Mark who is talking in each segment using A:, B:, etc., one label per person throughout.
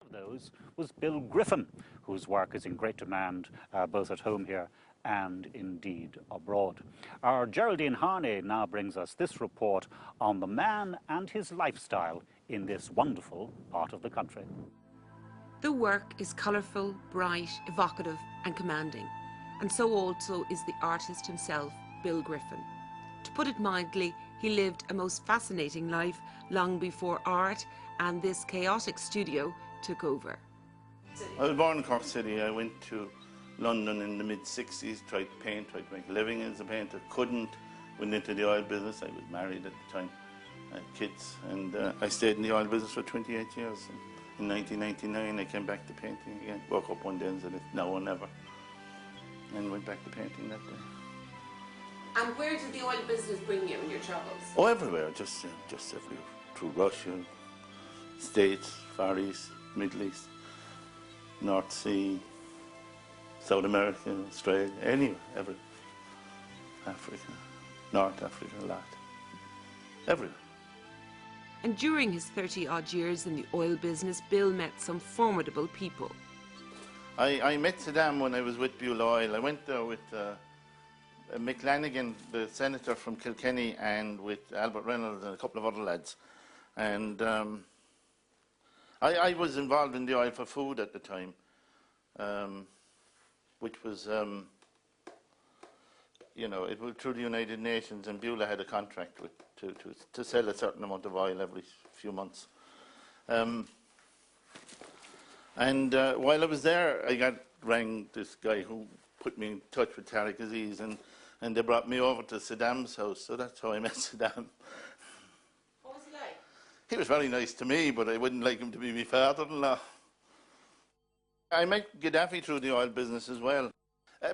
A: of those was Bill Griffin, whose work is in great demand both at home here and indeed abroad. Our Geraldine Harney now brings us this report on the man and his lifestyle in this wonderful part of the country.
B: The work is colourful, bright, evocative and commanding, and so also is the artist himself, Bill Griffin. To put it mildly, he lived a most fascinating life long before art and this chaotic studio took over.
C: I was born in Cork City. I went to London in the mid-60s, tried to paint, tried to make a living as a painter, couldn't, went into the oil business. I was married at the time, I had kids, and I stayed in the oil business for 28 years. In 1999 I came back to painting again, woke up one day and said it's now or never, and went back to painting that day.
B: And where did the oil business bring you in your travels?
C: Oh, everywhere, just everywhere, through Russia, States, Far East, Middle East, North Sea, South America, Australia, anywhere, everywhere. Africa, North Africa, a lot. Everywhere.
B: And during his 30-odd years in the oil business, Bill met some formidable people.
C: I met Saddam when I was with Buell Oil. I went there with Mick Lanigan, the senator from Kilkenny, and with Albert Reynolds and a couple of other lads. And I was involved in the oil for food at the time, which was, you know, it was through the United Nations, and Beulah had a contract with, to sell a certain amount of oil every few months. And while I was there, I rang this guy who put me in touch with Tariq Aziz, and they brought me over to Saddam's house, so that's how I met Saddam.
B: What was he like?
C: He was very nice to me, but I wouldn't like him to be my father-in-law. I met Gaddafi through the oil business as well.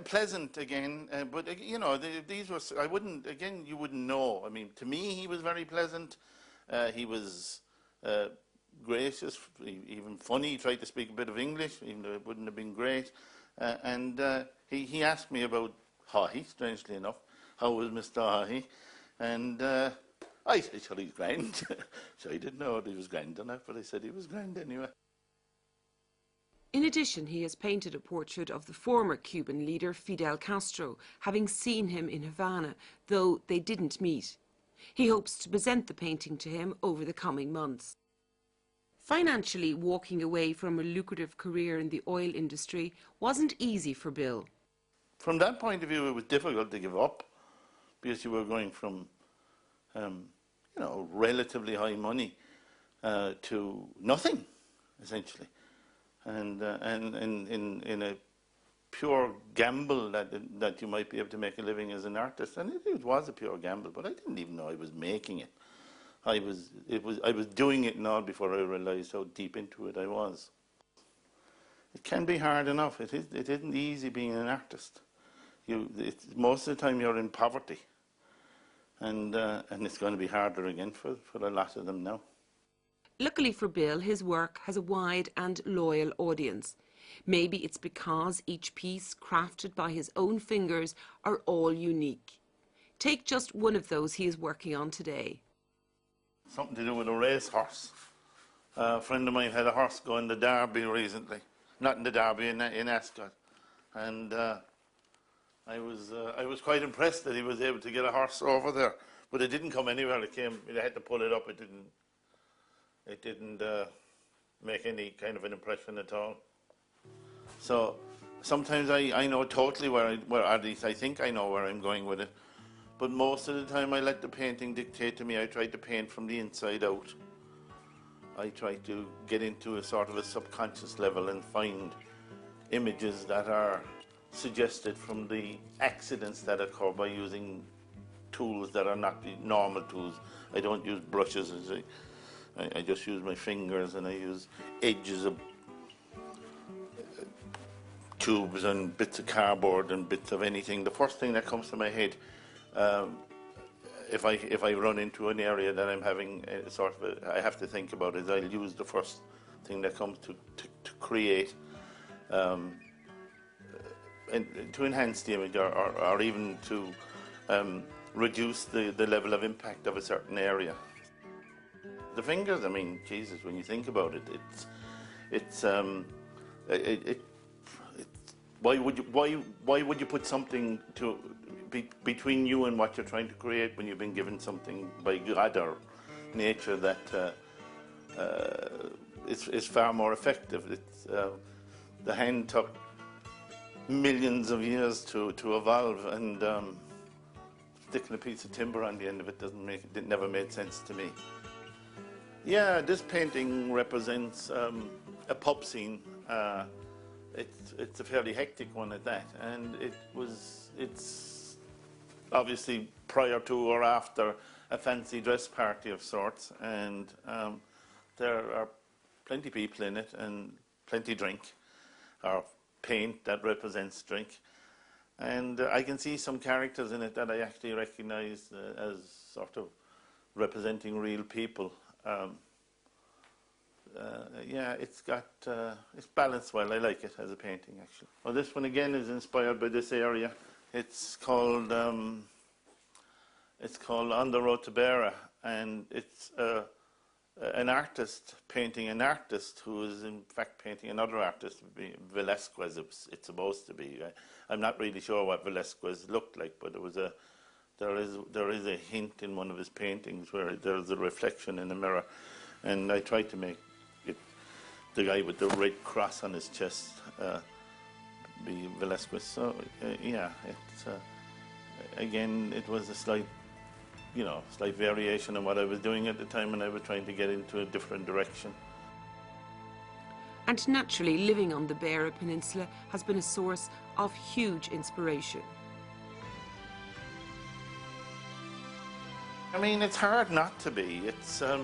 C: Pleasant again, but you know, these were, I wouldn't, again, you wouldn't know. I mean, to me, he was very pleasant. He was gracious, even funny. He tried to speak a bit of English, even though it wouldn't have been great. And he asked me about Haughey, strangely enough. How was Mr. Haughey? And I said, well, he's grand. So I didn't know if he was grand enough, but I said he was grand anyway.
B: In addition, he has painted a portrait of the former Cuban leader Fidel Castro, having seen him in Havana, though they didn't meet. He hopes to present the painting to him over the coming months. Financially, walking away from a lucrative career in the oil industry wasn't easy for Bill.
C: From that point of view, it was difficult to give up, because you were going from, you know, relatively high money to nothing, essentially. And in a pure gamble that you might be able to make a living as an artist, and it was a pure gamble, but I didn't even know I was making it. I was doing it and all before I realised how deep into it I was. It can be hard enough. It isn't easy being an artist. Most of the time you're in poverty, and it's going to be harder again for a lot of them now.
B: Luckily for Bill, his work has a wide and loyal audience. Maybe it's because each piece, crafted by his own fingers, are all unique. Take just one of those he is working on today.
C: Something to do with a racehorse. A friend of mine had a horse go in the Derby recently. Not in the Derby, in Ascot. And I was quite impressed that he was able to get a horse over there. But it didn't come anywhere. It came, they had to pull it up. It didn't make any kind of an impression at all. So sometimes I know totally where at least I think I know where I'm going with it. But most of the time I let the painting dictate to me. I try to paint from the inside out. I try to get into a sort of a subconscious level and find images that are suggested from the accidents that occur by using tools that are not the normal tools. I don't use brushes. I just use my fingers, and I use edges of tubes and bits of cardboard and bits of anything. The first thing that comes to my head, if I run into an area that I'm having a sort of I have to think about, is I'll use the first thing that comes to create, and to enhance the image, or even to reduce the level of impact of a certain area. The fingers, I mean, Jesus, when you think about it, It's why would you put something between you and what you're trying to create when you've been given something by God or nature that is far more effective? It's, the hand took millions of years to evolve, and sticking a piece of timber on the end of it it never made sense to me. Yeah, this painting represents a pub scene. It's a fairly hectic one at that, and it's obviously prior to or after a fancy dress party of sorts, and there are plenty of people in it and plenty drink, or paint that represents drink. And I can see some characters in it that I actually recognize as sort of representing real people. Yeah, it's balanced well. I like it as a painting, actually. Well, this one again is inspired by this area. It's called On the Road to Beira, and it's an artist painting an artist who is in fact painting another artist, Velasquez. It's supposed to be. I'm not really sure what Velasquez looked like, but there is a hint in one of his paintings where there's a reflection in a mirror, and I tried to make it the guy with the red cross on his chest be Velasquez. So yeah, it's again, it was a slight variation on what I was doing at the time, and I was trying to get into a different direction.
B: And naturally, living on the Beira Peninsula has been a source of huge inspiration.
C: I mean, it's hard not to be. It's a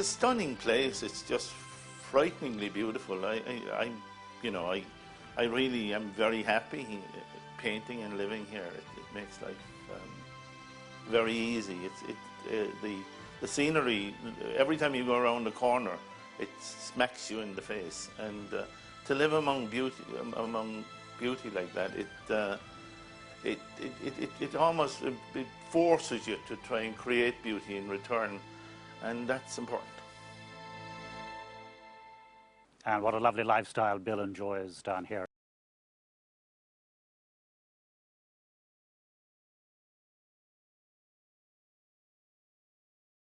C: stunning place. It's just frighteningly beautiful. I really am very happy painting and living here. It makes life very easy. The scenery, every time you go around the corner, it smacks you in the face. And to live among beauty like that, it almost forces you to try and create beauty in return, and that's important.
A: And what a lovely lifestyle Bill enjoys down here.